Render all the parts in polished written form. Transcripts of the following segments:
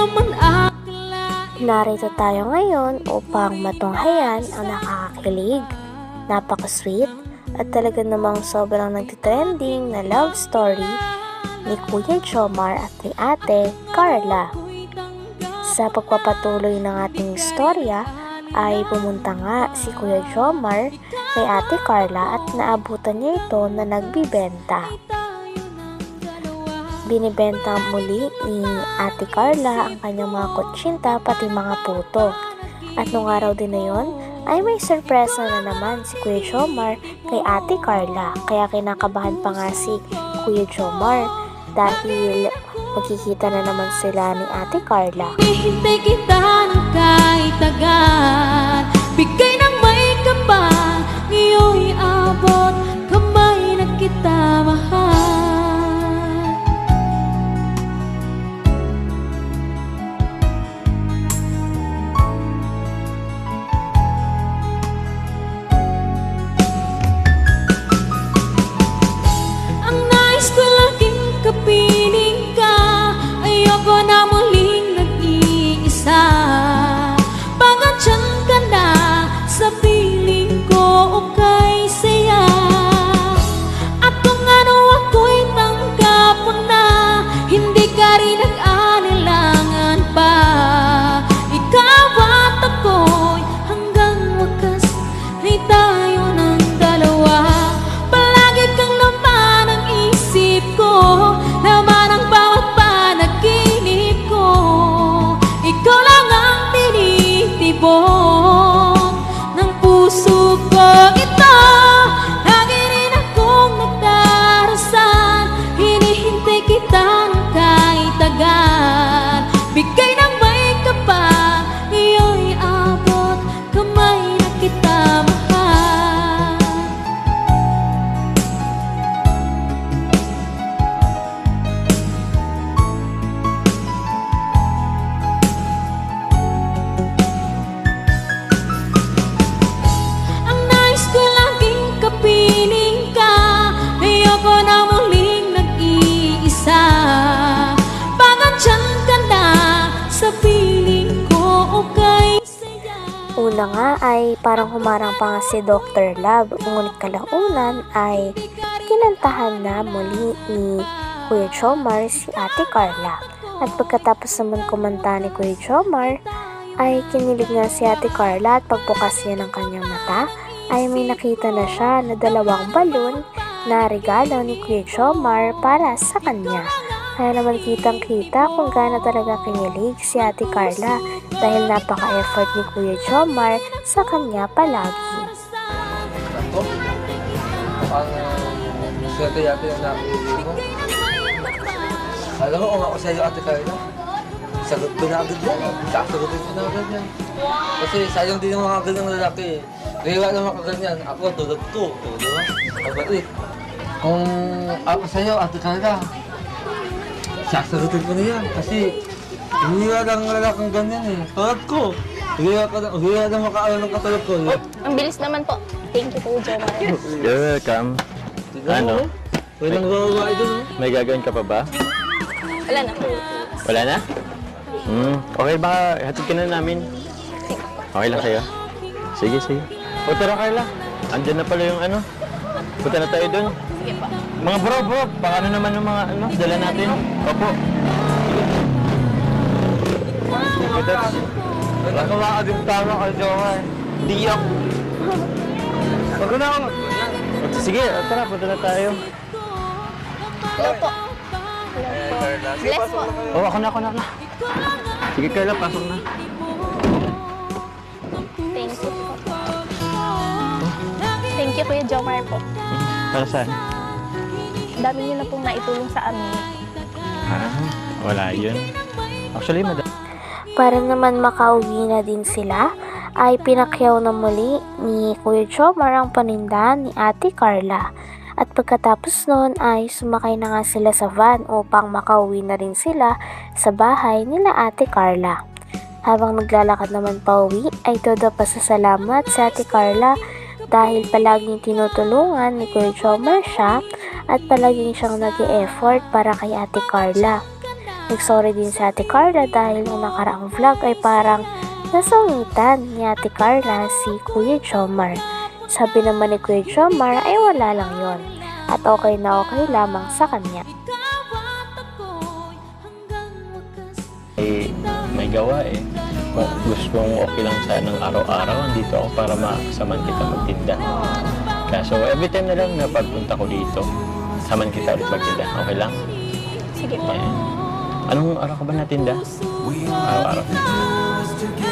naman akla. Narito tayo ngayon upang matunghayan ang nakakakilig, napaka-sweet, at talaga namang sobrang nagtitrending na love story ni Kuya Jomar at ni Ate Carla. Sa pagpapatuloy ng ating istorya ay pumunta nga si Kuya Jomar kay Ate Carla at naabutan niya ito na nagbibenta. Binibenta muli ni Ate Carla ang kanyang mga kutsinta pati mga puto. At nung araw din na yon ay may sorpresa na naman si Kuya Jomar kay Ate Carla. Kaya kinakabahan pa nga si Kuya Jomar dahil magkikita na naman sila ni Ate Carla. Hihintay kita ng kahit tagal, bigay ng may kapal, ngayon'y abot, kamay na kita mahal. Ang nais ko laging kapiling ka, ayoko na muling nag-iisa. Pagandyan ka na sa piling ko o kay saya. At kung ano ako'y tanggap mo na, hindi ka rin nag-anilangan pa. Ikaw at ako'y hanggang wakas ay tayo ng dalawa. Palagi kang laman ang isip ko, laman ang bawat panaginip ko. Ikaw lang ang tinitibok ng puso ko. Ito, lagi rin akong nagdarasal, hinihintay kita ng kahit tagal, bigay ng may kapal, ngayon'y abot, kamay na kita mahal. Ang nais ko laging kapiling ka, ayoko na muling nag-iisa. Pagandyan ka na sa piling ko o kay saya. Una nga ay parang humarang pa nga si Dr. Love, ngunit kalaunan ay kinantahan na muli ni Kuya Jomar si Ate Carla. At pagkatapos naman kumanta ni Kuya Jomar ay kinilig nga si Ate Carla at pagbukas niya ng kanyang mata ay may nakita na siya na dalawang balon na regalo ni Kuya Jomar para sa kanya. Kaya naman kitang-kita kung gaano talaga kinilig si Ate Carla dahil napaka-effort ni Kuya Jomar sa kanya palagi. Ako? Ang swerte yata yung nakikita mo. Alam mo kung ako sa'yo, Ate Carla, sagot ko na agad yan. Sasagutin ko na agad yan. Kasi sayang din yung mga ganyang lalaki. Kaya naman ka ganyan. Ako, tulad ko. Di ba? Kapatid. Kung ako sa'yo, Ate Carla, sasagutin ko na yan. Kasi hindi lang lalaking ganyan eh. Tulad ko. Hindi lang makaalam ng katulad ko. Ang bilis naman po. Thank you po, Jomar. You're welcome. Ano? Walang gawa doon. May gagawin ka pa ba? Wala na po. Wala na? Okay ba? Hatid ka na namin. Okay lang sa'yo? Sige, sige. O tara, Carla. Andyan na pala yung ano. Punta na tayo dun. Sige po. Mga bro, paano naman yung mga ano, dala natin? Opo. Wala ka mga adim tama ka, Jomar. Di ako. Wag ko na ako. Sige, tara, punta na tayo. Hello po. Hello po. Bless po. Oh, ako na. Sige, Carla, pasok na. Thank you po. Thank you, Kuya Jomar po. Para saan? Ang dami niyo na pong naitulong sa amin. Wala yun. Actually, madam. Para naman makauwi na din sila, ay pinakyaw na muli ni Kuya Jomar ang paninda ni Ate Carla. At pagkatapos noon ay sumakay na nga sila sa van upang makauwi na rin sila sa bahay nila Ate Carla. Habang naglalakad naman pauwi ay todo pasasalamat sa Ate Carla dahil palaging tinutulungan ni Kuya Jomar siya at palaging siyang nag-e-effort para kay Ate Carla. Nagsorry din si Ate Carla dahil nung nakaraang vlog ay parang nasungitan ni Ate Carla si Kuya Jomar. Sabi naman ni Kuya Jomar ay wala lang yon at okay na okay lamang sa kanya. May gawa eh. Kung gusto mong okay lang sanang araw-araw, andito ako para makasaman kita magtinda. Kaso every time na lang na pagpunta ko dito, saman kita ulit magtinda. Okay lang? Sige po. Ayan. Anong araw ka ba natinda? Araw-araw.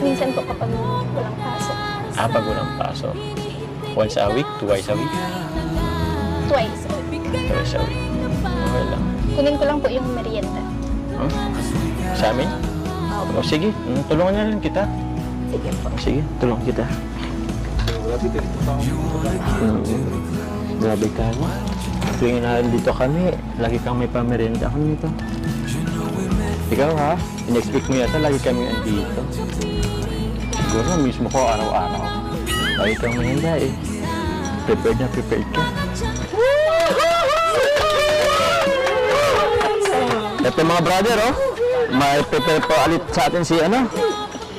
Minsan po kapag walang pasok. Pag walang pasok. Once a week? Twice a week? Twice. Twice a week. Okay lang. Kunin ko lang po yung merienda. Huh? Sa amin? O sige, tulungan na lang kita. Sige po. Sige, tulungan kita. Grabe ka mo. Tuwing nandito kami, lagi kang may pamerienda ako nito. Ikaw ha, in-expect mo yata lagi kami andito. Siguro mismo ko araw-araw. Lagi kang merienda eh. Prepared na prepared ka. Ito mga brother oh, may prepare pa ulit sa atin si ano?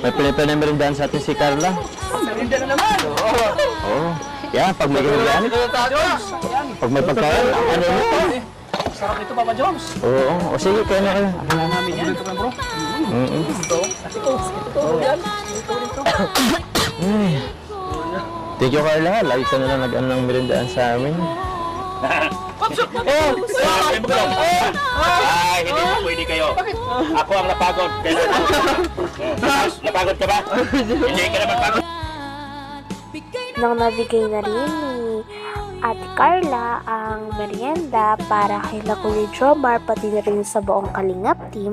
May prepare na merindahan sa atin si Carla. Merinda na naman! Oo. Yan, pag may merindahan. Pag may pagkain, ano ito? Sarap nito, Papa Jones. Oo, o sige, kaya na kayo. Wala namin yan. Ito ka, bro. Thank you, Carla. Lagi ka na lang nag-ano ng merindahan sa amin. Ay, hindi po pwede kayo. Ako ang napagod. Napagod ka ba? Hindi ka naman pagod. Nang nabigay na rin ni Ate Carla ang merienda para kay Kuya Jomar pati na rin sa buong Kalingap team,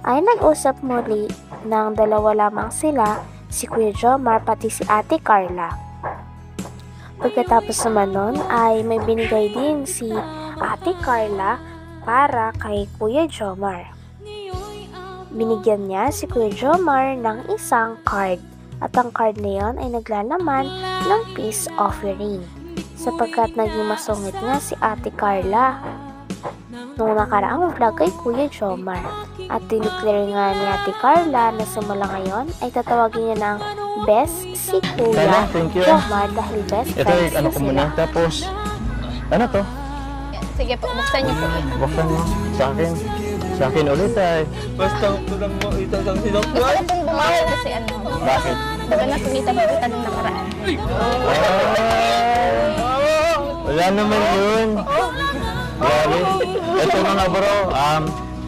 ay nag-usap muli ng dalawa lamang sila, si Kuya Jomar pati si Ate Carla. Pagkatapos naman nun ay may binigay din si Ate Carla para kay Kuya Jomar. Binigyan niya si Kuya Jomar ng isang card at ang card na yon ay naglalaman ng peace offering sapagkat naging masungit nga si Ate Carla nung nakaraang vlog kay Kuya Jomar at dineclare nga ni Ate Carla na simula ngayon ay tatawagin niya ng best si Kuya Carla, thank you. Jomar dahil best Ito friends ano na ko sila. muna. Tapos, ano to? Sige po, buksan niyo po. Buksan mo. Sa akin. Sa akin ulit ay. Basta tulang mo ito ang Gusto ko pong bumawal kasi ano. Bakit? Baga nasumitan po kita nung nakaraan. Wala naman yun. Grabe. Ito mga bro,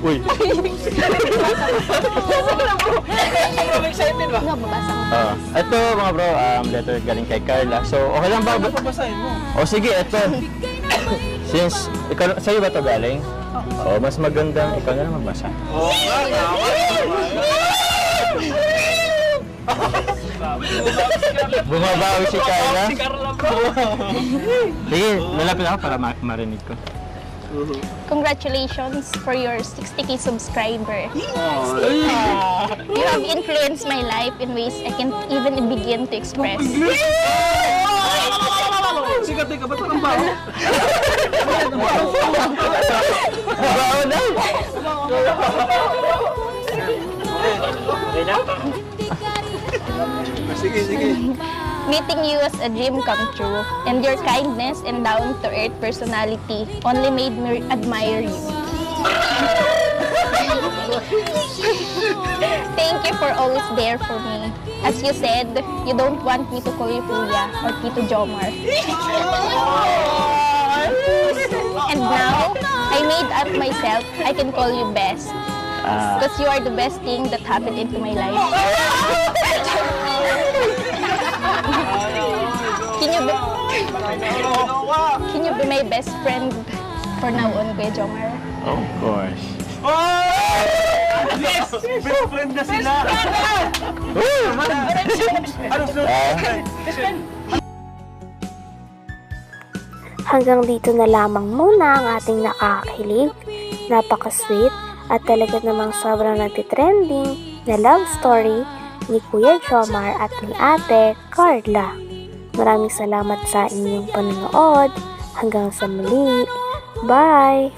uy. excited ba? Nga, babasa ko. Ito mga bro, letter galing kay Carla. So, okay lang ba? Papasahin mo. O sige, ito. Since, ikaw, sa'yo ba ito galing? O, mas magandang ikaw na lang magbasa. Oo nga, Bumabawi si Carla. Si Carla bro. Sige, malapit ako para marinig ko. Congratulations for your 60k subscriber. You have influenced my life in ways I can't even begin to express. Sikat ka, ba't parang baho? Bawo na! Sige, sige. Meeting you was a dream come true, and your kindness and down-to-earth personality only made me admire you. Thank you for always there for me. As you said, you don't want me to call you Kuya or Tito Jomar. And now, I made up myself, I can call you Best. Because you are the best thing that happened into my life. Can you be my best friend for now on, Kuya Jomar? Of course. Yes! Best friend na sila! Hanggang dito na lamang muna ang ating nakakakilig, napaka-sweet at talaga namang sobrang nagtitrending na love story ni Kuya Jomar at ni Ate Carla. Maraming salamat sa inyong panonood. Hanggang sa muli. Bye!